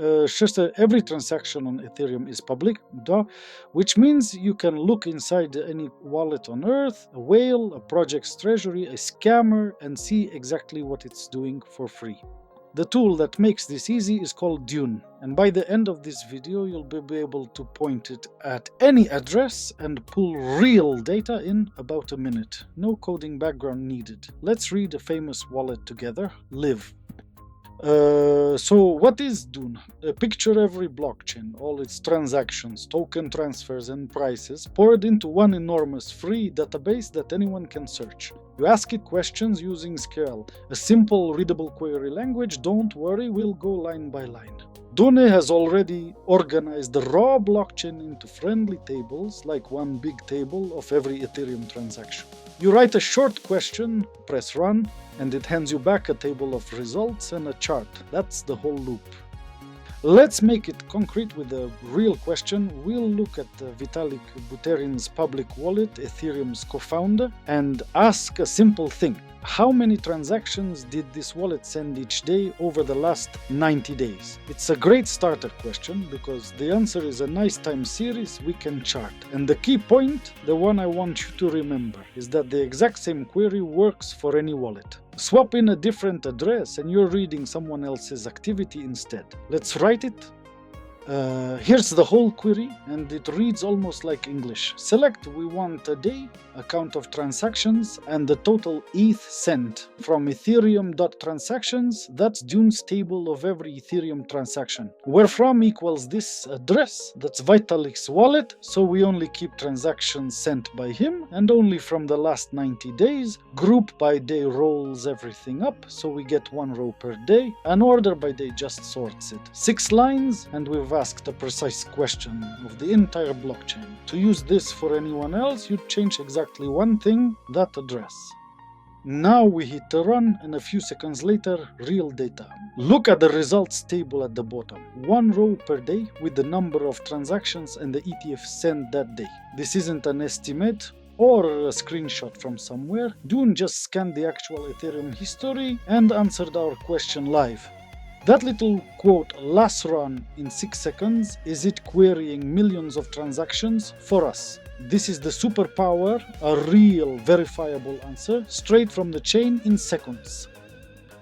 Every transaction on Ethereum is public, which means you can look inside any wallet on Earth, a whale, a project's treasury, a scammer, and see exactly what it's doing for free. The tool that makes this easy is called Dune, and by the end of this video you'll be able to point it at any address and pull real data in about a minute. No coding background needed. Let's read a famous wallet together, Live. So what is Dune? Picture every blockchain, all its transactions, token transfers and prices poured into one enormous free database that anyone can search. You ask it questions using SQL, a simple readable query language. Don't worry, we'll go line by line. Dune has already organized the raw blockchain into friendly tables, like one big table of every Ethereum transaction. You write a short question, press run, and it hands you back a table of results and a chart. That's the whole loop. Let's make it concrete with a real question. We'll look at Vitalik Buterin's public wallet, Ethereum's co-founder, and ask a simple thing. How many transactions did this wallet send each day over the last 90 days? It's a great starter question because the answer is a nice time series we can chart. And the key point, the one I want you to remember, is that the exact same query works for any wallet. Swap in a different address and you're reading someone else's activity instead. Let's write it. Here's the whole query, and it reads almost like English. Select we want a day, a count of transactions, and the total ETH sent from Ethereum.transactions. That's Dune's table of every Ethereum transaction. Where from equals this address, that's Vitalik's wallet, so we only keep transactions sent by him, and only from the last 90 days. Group by day rolls everything up, so we get one row per day, and order by day just sorts it. 6 lines, and we've asked a precise question of the entire blockchain. To use this for anyone else, you'd change exactly one thing, that address. Now we hit the run, and a few seconds later, real data. Look at the results table at the bottom. One row per day with the number of transactions and the ETF sent that day. This isn't an estimate or a screenshot from somewhere. Dune just scanned the actual Ethereum history and answered our question live. That little quote, last run in 6 seconds, is it querying millions of transactions for us. This is the superpower, a real verifiable answer, straight from the chain in seconds.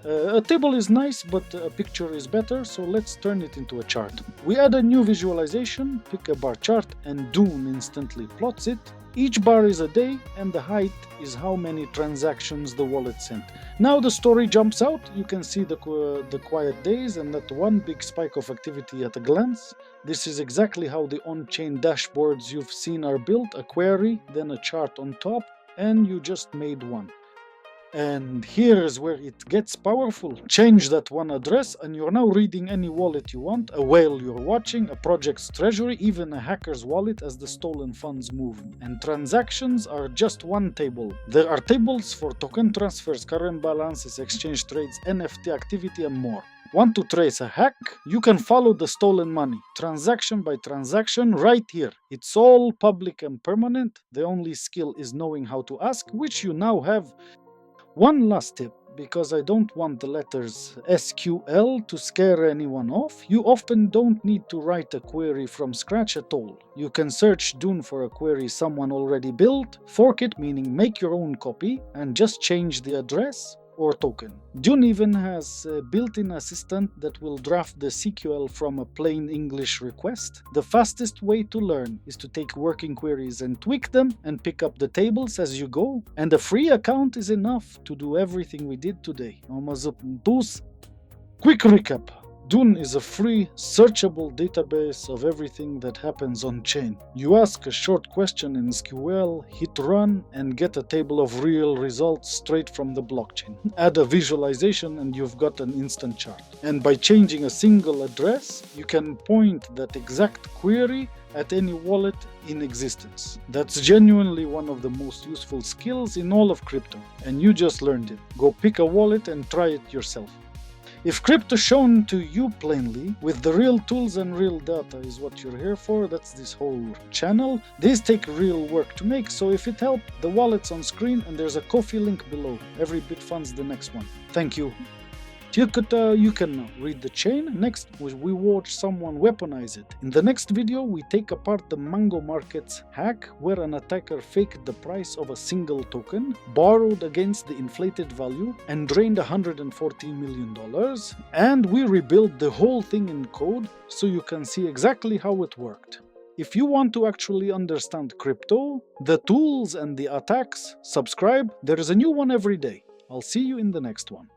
A table is nice, but a picture is better, so let's turn it into a chart. We add a new visualization, pick a bar chart, and Dune instantly plots it. Each bar is a day, and the height is how many transactions the wallet sent. Now the story jumps out. You can see the quiet days and that one big spike of activity at a glance. This is exactly how the on-chain dashboards you've seen are built. A query, then a chart on top, and you just made one. And here's where it gets powerful. Change that one address and you're now reading any wallet you want, a whale you're watching, a project's treasury, even a hacker's wallet as the stolen funds move. And transactions are just one table. There are tables for token transfers, current balances, exchange trades, NFT activity, and more. Want to trace a hack? You can follow the stolen money, transaction by transaction, right here. It's all public and permanent. The only skill is knowing how to ask, which you now have. One last tip, because I don't want the letters SQL to scare anyone off, you often don't need to write a query from scratch at all. You can search Dune for a query someone already built, fork it, meaning make your own copy, and just change the address or token. Dune even has a built-in assistant that will draft the SQL from a plain English request. The fastest way to learn is to take working queries and tweak them and pick up the tables as you go. And a free account is enough to do everything we did today. Quick recap. Dune is a free, searchable database of everything that happens on-chain. You ask a short question in SQL, hit run, and get a table of real results straight from the blockchain. Add a visualization and you've got an instant chart. And by changing a single address, you can point that exact query at any wallet in existence. That's genuinely one of the most useful skills in all of crypto, and you just learned it. Go pick a wallet and try it yourself. If crypto shown to you plainly, with the real tools and real data is what you're here for, that's this whole channel. These take real work to make, so if it helped, the wallet's on screen and there's a Ko-fi link below. Every bit funds the next one. Thank you. You can read the chain. Next, we watch someone weaponize it. In the next video, we take apart the Mango Markets hack, where an attacker faked the price of a single token, borrowed against the inflated value, and drained $114 million. And we rebuild the whole thing in code so you can see exactly how it worked. If you want to actually understand crypto, the tools and the attacks, subscribe. There is a new one every day. I'll see you in the next one.